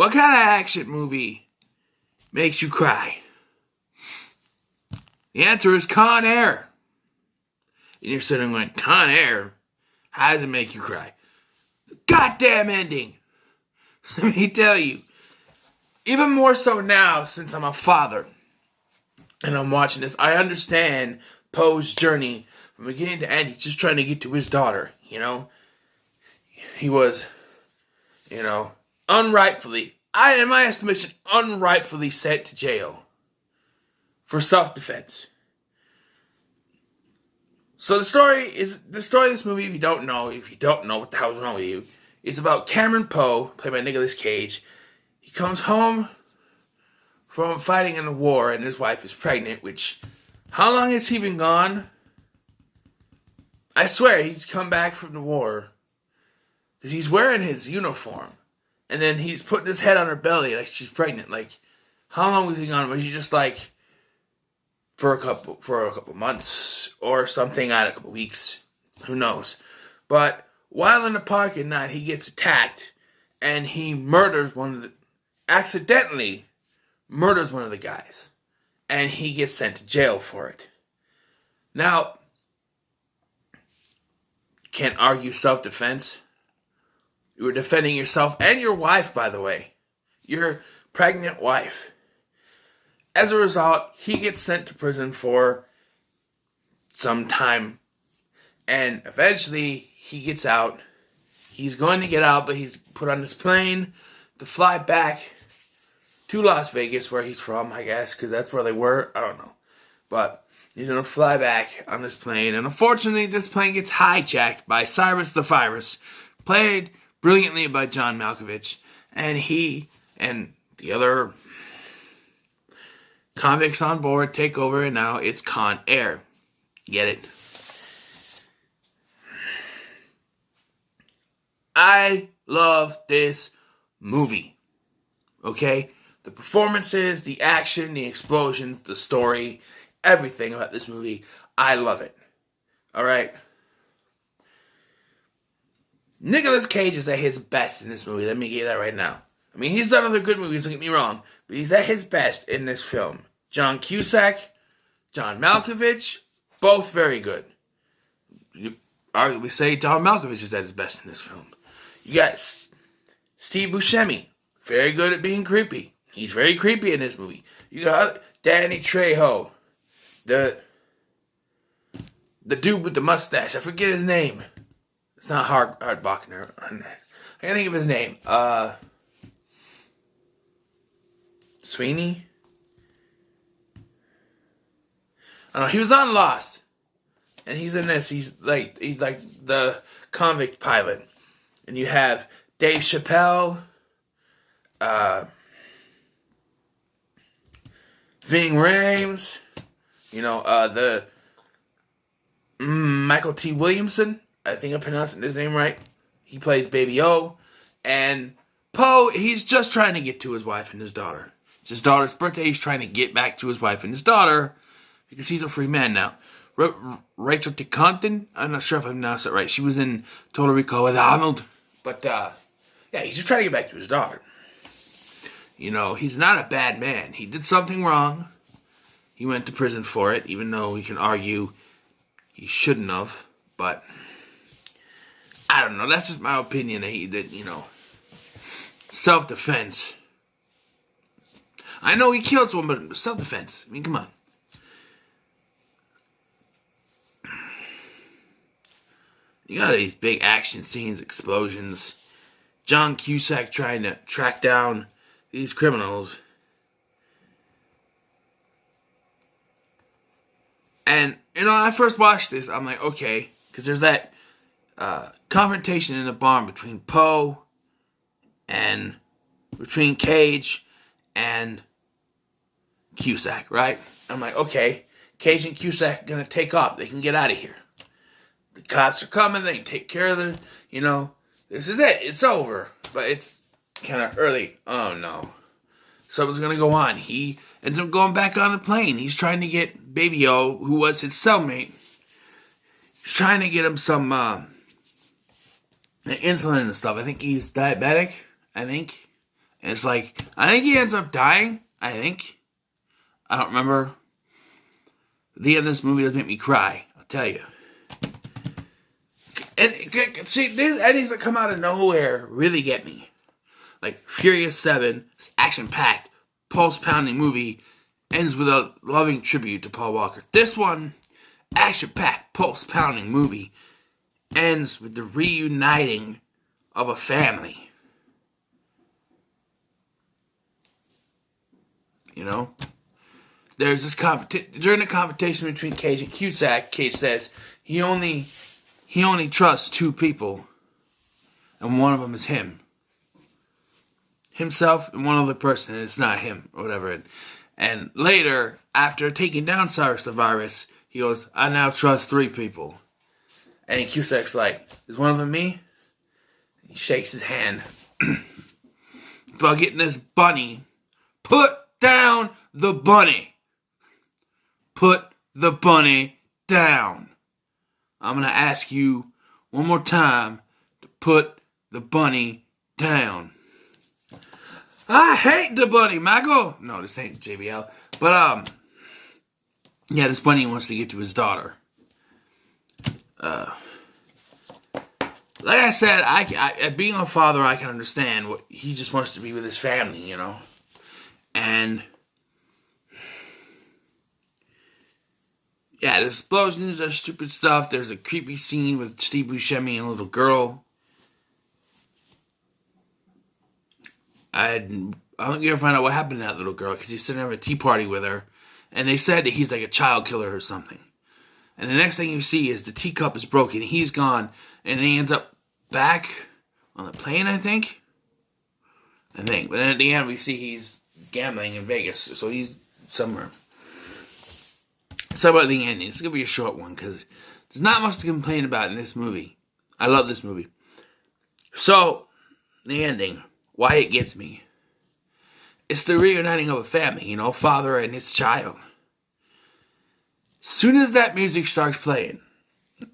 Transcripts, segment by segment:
What kind of action movie makes you cry? The answer is Con Air. And you're sitting like, Con Air? How does it make you cry? The goddamn ending. Let me tell you. Even more so now since I'm a father and I'm watching this, I understand Poe's journey from beginning to end. He's just trying to get to his daughter, you know? He was, unrightfully, in my estimation, unrightfully sent to jail for self-defense. So the story of this movie, if you don't know what the hell's wrong with you, it's about Cameron Poe, played by Nicolas Cage. He comes home from fighting in the war and his wife is pregnant, which, how long has he been gone? I swear, he's come back from the war. Because he's wearing his uniform. And then he's putting his head on her belly like she's pregnant. Like, how long was he gone? Was he just like, for a couple months or something, a couple weeks? Who knows? But while in the park at night, he gets attacked. And he accidentally murders one of the guys. And he gets sent to jail for it. Now, can't argue self-defense. You were defending yourself and your wife, by the way. Your pregnant wife. As a result, he gets sent to prison for some time. And eventually, he gets out. He's going to get out, but he's put on this plane to fly back to Las Vegas, where he's from, I guess, because that's where they were. I don't know. But he's going to fly back on this plane. And unfortunately, this plane gets hijacked by Cyrus the Virus, played brilliantly by John Malkovich. And he and the other convicts on board take over, and now it's Con Air. Get it? I love this movie. Okay? The performances, the action, the explosions, the story, everything about this movie, I love it. Alright? Nicolas Cage is at his best in this movie. Let me get that right now. I mean, he's done other good movies, don't get me wrong, but he's at his best in this film. John Cusack, John Malkovich, both very good. You arguably say John Malkovich is at his best in this film. You got Steve Buscemi, very good at being creepy. He's very creepy in this movie. You got Danny Trejo, the dude with the mustache. I forget his name. It's not Hard Bachner. I can't think of his name. Sweeney? I don't know. He was on Lost. And he's in this. He's like the convict pilot. And you have Dave Chappelle, Ving Rhames, the Michael T. Williamson. I think I'm pronouncing his name right. He plays Baby O. And Poe, he's just trying to get to his wife and his daughter. It's his daughter's birthday. He's trying to get back to his wife and his daughter because he's a free man now. Rachel Ticotin, I'm not sure if I pronounced it right. She was in Total Recall with Arnold. But, he's just trying to get back to his daughter. He's not a bad man. He did something wrong. He went to prison for it, even though we can argue he shouldn't have. But I don't know. That's just my opinion that self-defense. I know he killed someone, but self-defense. I mean, come on. You got these big action scenes, explosions. John Cusack trying to track down these criminals. And, I first watched this, I'm like, okay. Because there's that confrontation in the barn between Poe and between Cage and Cusack, right? I'm like, okay. Cage and Cusack are going to take off. They can get out of here. The cops are coming. They can take care of them. This is it. It's over. But it's kind of early. Oh, no. Something's going to go on. He ends up going back on the plane. He's trying to get Baby O, who was his cellmate. He's trying to get him some insulin and stuff. I think he's diabetic. And it's like, I think he ends up dying. I don't remember. The end of this movie does make me cry. I'll tell you. And see, these endings that come out of nowhere really get me. Like Furious 7, this action-packed, pulse-pounding movie ends with a loving tribute to Paul Walker. This one, action-packed, pulse-pounding movie ends with the reuniting of a family. You know? There's this during the confrontation between Cage and Cusack, Cage says he only trusts two people, and one of them is him. Himself and one other person, and it's not him, or whatever. And later, after taking down Cyrus the Virus, he goes, I now trust three people. And Cusack's like, is one of them me? He shakes his hand. About getting this bunny. Put down the bunny. Put the bunny down. I'm going to ask you one more time to put the bunny down. I hate the bunny, Michael. No, this ain't JBL. But, yeah, this bunny wants to get to his daughter. Like I said, I being a father, I can understand what he just wants to be with his family, you know. And yeah, there's explosions, there's stupid stuff. There's a creepy scene with Steve Buscemi and a little girl. I don't ever find out what happened to that little girl because he's sitting at a tea party with her, and they said that he's like a child killer or something. And the next thing you see is the teacup is broken, he's gone, and he ends up back on the plane, I think. But then at the end we see he's gambling in Vegas, so he's somewhere. So about the ending, it's going to be a short one because there's not much to complain about in this movie. I love this movie. So, the ending, why it gets me. It's the reuniting of a family, you know, father and his child. Soon as that music starts playing,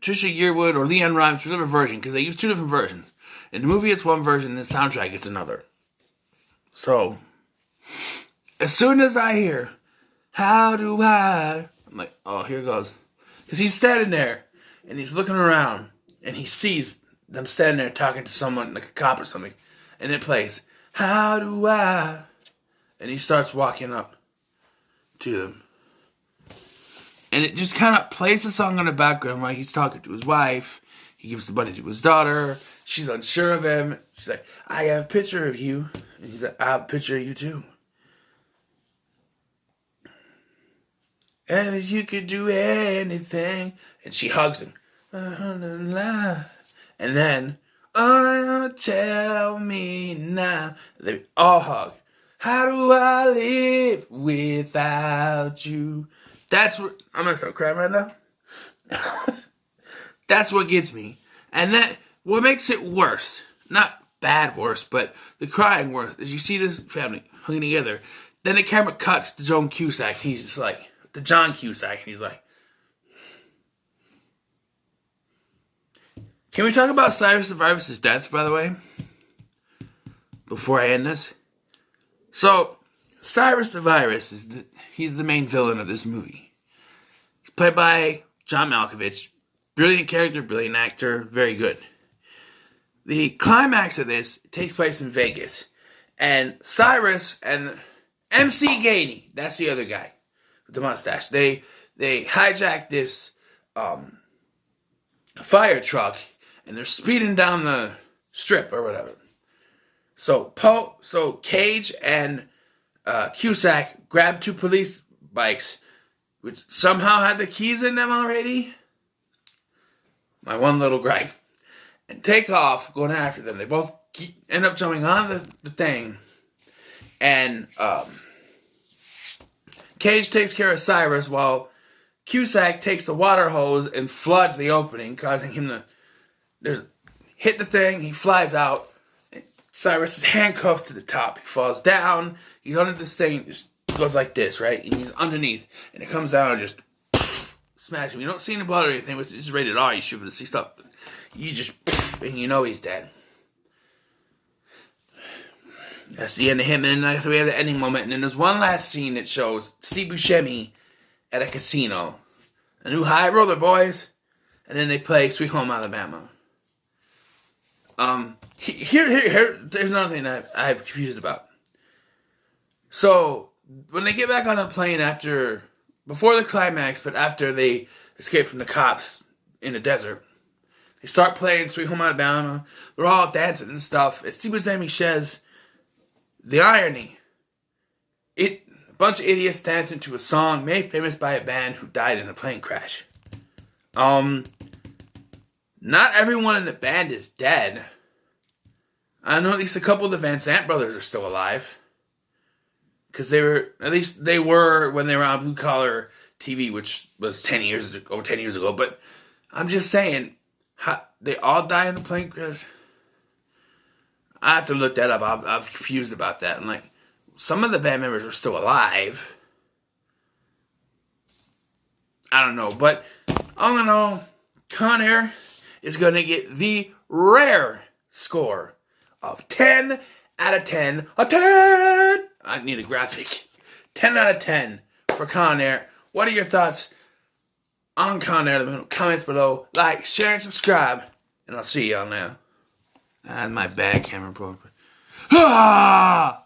Trisha Yearwood or Leanne Rimes, whichever version, because they use two different versions. In the movie it's one version, in the soundtrack it's another. So, as soon as I hear, how do I... I'm like, oh, here it goes. Because he's standing there, and he's looking around, and he sees them standing there talking to someone, like a cop or something. And it plays, how do I... And he starts walking up to them. And it just kind of plays the song in the background while he's talking to his wife. He gives the money to his daughter. She's unsure of him. She's like, I have a picture of you. And he's like, I have a picture of you too. And if you could do anything. And she hugs him. And then, oh, tell me now. They all hug. How do I live without you? That's what... I'm going to start crying right now. That's what gets me. And that... What makes it worse, not bad worse, but the crying worse, is you see this family hugging together. Then the camera cuts to John Cusack. He's just like... To John Cusack. And he's like... Can we talk about Cyrus the Virus' death, by the way? Before I end this? So, Cyrus the Virus, he's the main villain of this movie. He's played by John Malkovich. Brilliant character, brilliant actor, very good. The climax of this takes place in Vegas. And Cyrus and MC Gainey, that's the other guy with the mustache. They hijack this fire truck and they're speeding down the strip or whatever. So Cage and Cusack grab two police bikes, which somehow had the keys in them already. My one little gripe. And take off, going after them. They both end up jumping on the thing. And Cage takes care of Cyrus while Cusack takes the water hose and floods the opening, causing him to hit the thing. He flies out. Cyrus is handcuffed to the top. He falls down. He's under this thing. Just goes like this, right? And he's underneath. And it comes out and just smash him. You don't see any blood or anything. But it's rated R. You should be able to see stuff. You just... And you know he's dead. That's the end of him, and then like I said, we have the ending moment, and then there's one last scene that shows Steve Buscemi at a casino. A new high roller, boys. And then they play Sweet Home Alabama. Here, there's another thing that I'm confused about. So, when they get back on the plane before the climax, but after they escape from the cops in the desert, they start playing Sweet Home Alabama. They're all dancing and stuff. And Steve Buscemi says, the irony. A bunch of idiots dancing to a song made famous by a band who died in a plane crash. Not everyone in the band is dead. I know at least a couple of the Van Sant brothers are still alive. Because they were when they were on Blue Collar TV, which was 10 years ago. But I'm just saying, they all died in a plane crash. I have to look that up. I'm confused about that. And like, some of the band members are still alive. I don't know, but all in all, Con Air is going to get the rare score of 10 out of 10. A 10! I need a graphic. 10 out of 10 for Con Air. What are your thoughts on Con Air? Comments below. Like, share, and subscribe. And I'll see y'all now. And my bad camera broke. Ah!